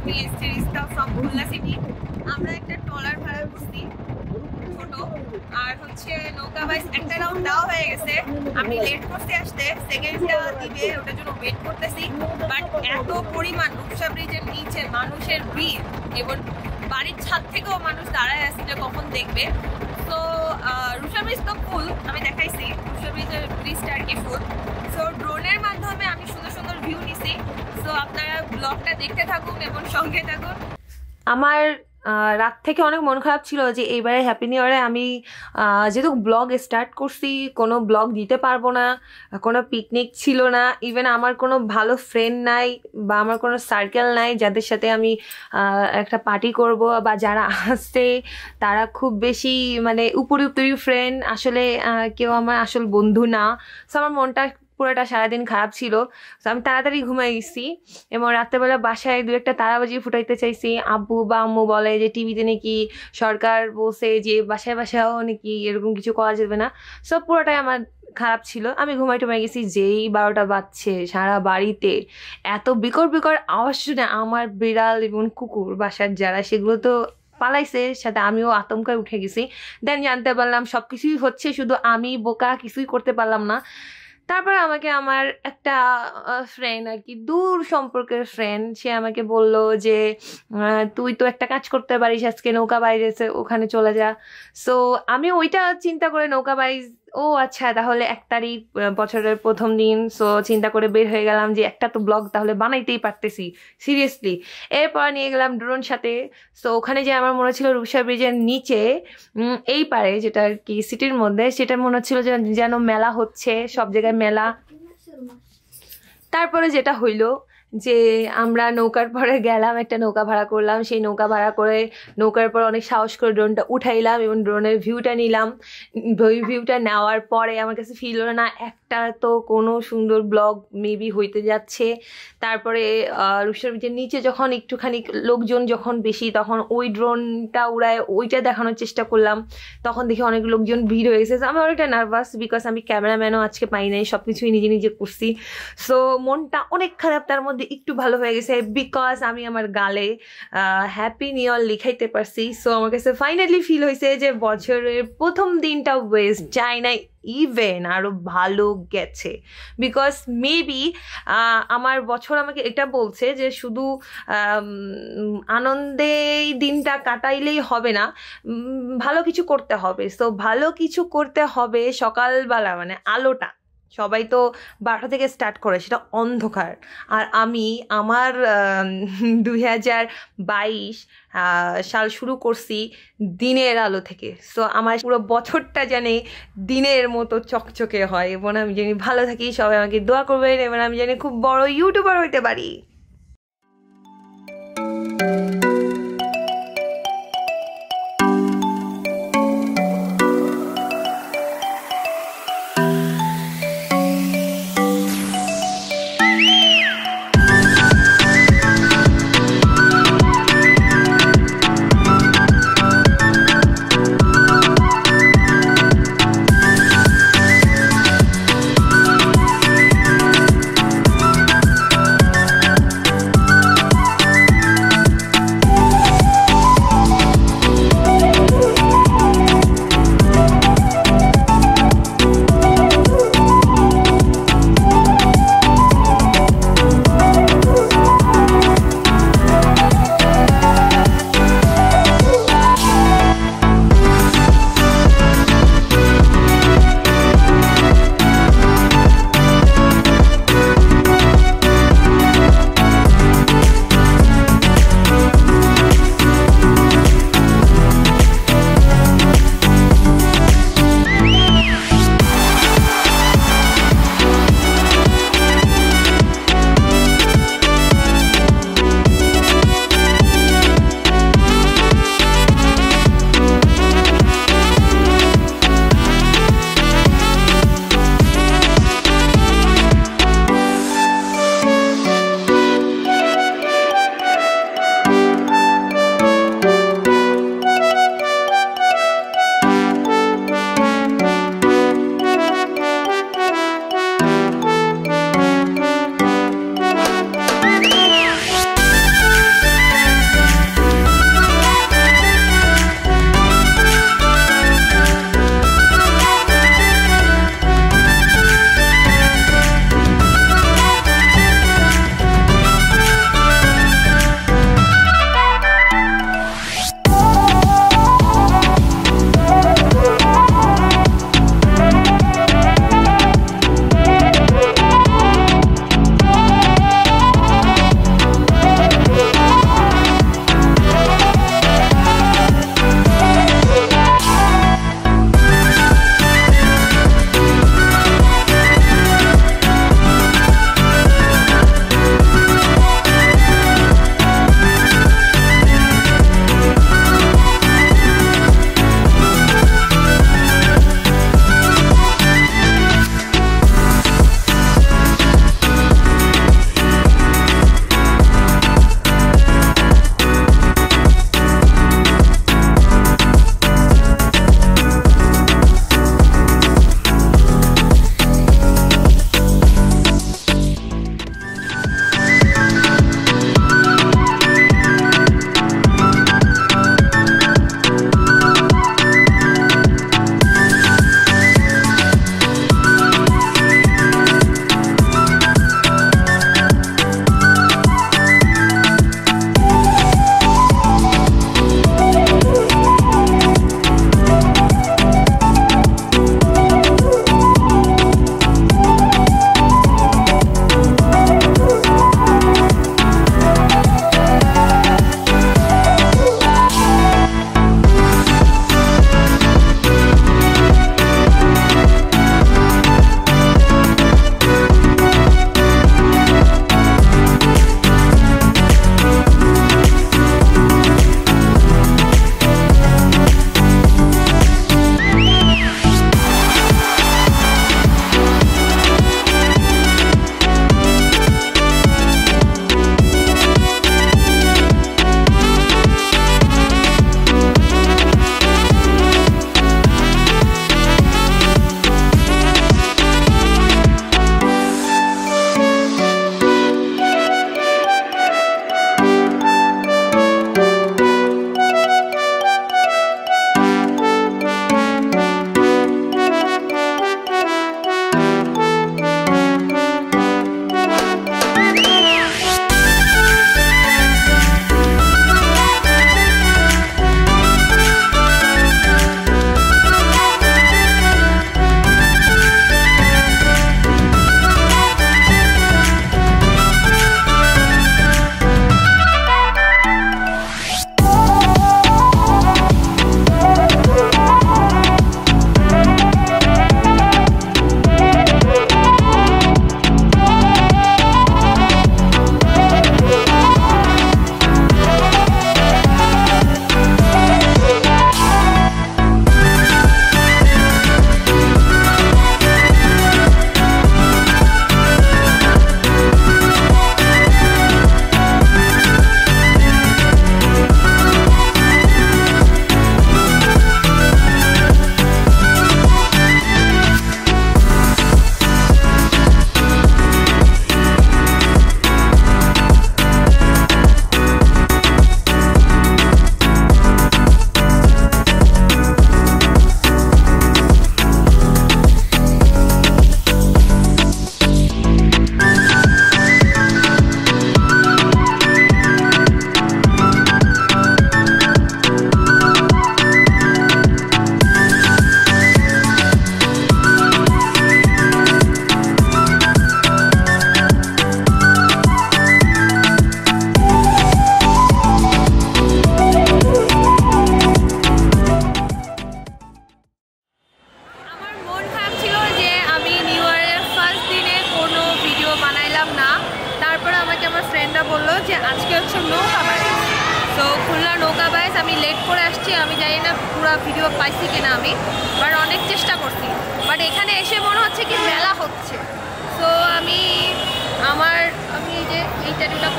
me ST.Rishta from Khulna City. আমরা একটা trawler ভাড়া করছি ছোট, আর হচ্ছে নৌকা বাইস একটা রাউন্ড দেওয়া হয়ে গেছে। আমি লেট করতে আসতে, সেকেন্ডটা দিবে ওটার জন্য ওয়েট করতেছি। বাট এত পরিমাণ রূপসা ব্রিজের নিচে মানুষের ভিড় এবং বাড়ির ছাদ থেকেও মানুষ দাঁড়ায় আছে যে কখন দেখবে। তো রূপসা ব্রিজ তো ফুল, আমি দেখাইছি রূপসা ব্রিজের ব্রিজটা আর কি ফুল। সো ড্রোনের মাধ্যমে আমি সুন্দর সুন্দর ভিউ নিছি। সো আপনারা ব্লগটা দেখতে থাকুন এবং সঙ্গে থাকুন। আমার রাত থেকে অনেক মন খারাপ ছিল যে এইবারে হ্যাপি নিউ ইয়ারে আমি যেহেতু ব্লগ স্টার্ট করছি, কোনো ব্লগ দিতে পারবো না, কোনো পিকনিক ছিল না, ইভেন আমার কোনো ভালো ফ্রেন্ড নাই বা আমার কোনো সার্কেল নাই যাদের সাথে আমি একটা পার্টি করব, বা যারা আসছে তারা খুব বেশি মানে উপরি ফ্রেন্ড, আসলে কেউ আমার আসল বন্ধু না। সো আমার মনটা পুরোটা সারাদিন খারাপ ছিল। তো আমি তাড়াতাড়ি ঘুমাই গেছি এবং রাত্রেবেলা বাসায় দু একটা তারাবাজি ফুটাইতে চাইছি। আব্বু বা আম্মু বলে যে টিভিতে নাকি সরকার বলছে যে বাসায় বাসায়ও নাকি এরকম কিছু করা যাবে না। সব পুরোটাই আমার খারাপ ছিল। আমি ঘুমাই টুমাই গেছি, যেই 12টা বাজছে সারা বাড়িতে এত বিকট আওয়াজ শুনে আমার বিড়াল এবং কুকুর বাসার যারা, সেগুলো তো পালাইছে, সাথে আমিও আতঙ্কে উঠে গেছি। দেন জানতে পারলাম সব কিছুই হচ্ছে, শুধু আমি বোকা, কিছুই করতে পারলাম না। তারপর আমাকে আমার একটা ফ্রেন্ড আর কি, দূর সম্পর্কের ফ্রেন্ড, সে আমাকে বলল যে তুই তো একটা কাজ করতে পারিস, আজকে নৌকা বাইরেছে ওখানে চলে যা। সো আমি ওইটা চিন্তা করে নৌকা বাইজ, ও আচ্ছা তাহলে 1 তারিখ বছরের প্রথম দিন। সো চিন্তা করে বের হয়ে গেলাম যে একটা তো ব্লগ তাহলে বানাইতেই পারতেছি সিরিয়াসলি। এরপর নিয়ে গেলাম ড্রোন সাথে। সো ওখানে যে আমার মনে হচ্ছিল রূপসা ব্রিজের নিচে এই পারে যেটা আর কি সিটির মধ্যে, সেটা মনে হচ্ছিল যেন মেলা হচ্ছে, সব জায়গায় মেলা। তারপরে যেটা হইলো যে আমরা নৌকার পরে গেলাম, একটা নৌকা ভাড়া করলাম। সেই নৌকা ভাড়া করে নৌকার পর অনেক সাহস করে ড্রোনটা উঠাইলাম এবং ড্রোনের ভিউটা নিলাম। ওই ভিউটা নেওয়ার পরে আমার কাছে ফিল হলো না একটা তো কোনো সুন্দর ব্লগ মেবি হইতে যাচ্ছে। তারপরে রূপসা ব্রিজের নিচে যখন একটুখানি লোকজন যখন বেশি, তখন ওই ড্রোনটা উড়ায় ওইটা দেখানোর চেষ্টা করলাম। তখন দেখি অনেক লোকজন ভিড় হয়ে গেছে। আমি অনেকটা নার্ভাস, বিকজ আমি ক্যামেরাম্যানও আজকে পাই নাই, সব কিছুই নিজে নিজে করছি। সো মনটা অনেক খারাপ, তার মধ্যে একটু ভালো হয়ে গেছে বিকজ আমি আমার গালে হ্যাপি নিউ ইয়ার লিখাইতে পারছি। সো আমার কাছে ফাইনালি ফিল হয়েছে যে বছরের প্রথম দিনটা ওয়েস্ট যায় নাই, ইভেন আরও ভালো গেছে। বিকজ মেবি আমার বছর আমাকে এটা বলছে যে শুধু আনন্দে দিনটা কাটাইলেই হবে না, ভালো কিছু করতে হবে। সো ভালো কিছু করতে হবে সকালবেলা, মানে আলোটা সবাই তো 12টা থেকে স্টার্ট করে, সেটা অন্ধকার। আর আমি আমার 2022 সাল শুরু করছি দিনের আলো থেকে। সো আমার পুরো বছরটা জানি দিনের মতো চকচকে হয় এবং আমি জানি ভালো থাকি। সবাই আমাকে দোয়া করবেন এবং আমি জানি খুব বড় ইউটিউবার হইতে পারি। হলো যে আজকে হচ্ছে নৌকা বাইচ। তো খুলনা নৌকা বাইচ আমি লেট করে আসছি, আমি জানি না পুরো ভিডিও পাইছি কিনা আমি, বাট অনেক চেষ্টা করছি। বাট এখানে এসে মনে হচ্ছে কি মেলা হচ্ছে। তো আমি এই যে এই ট্যাটুটা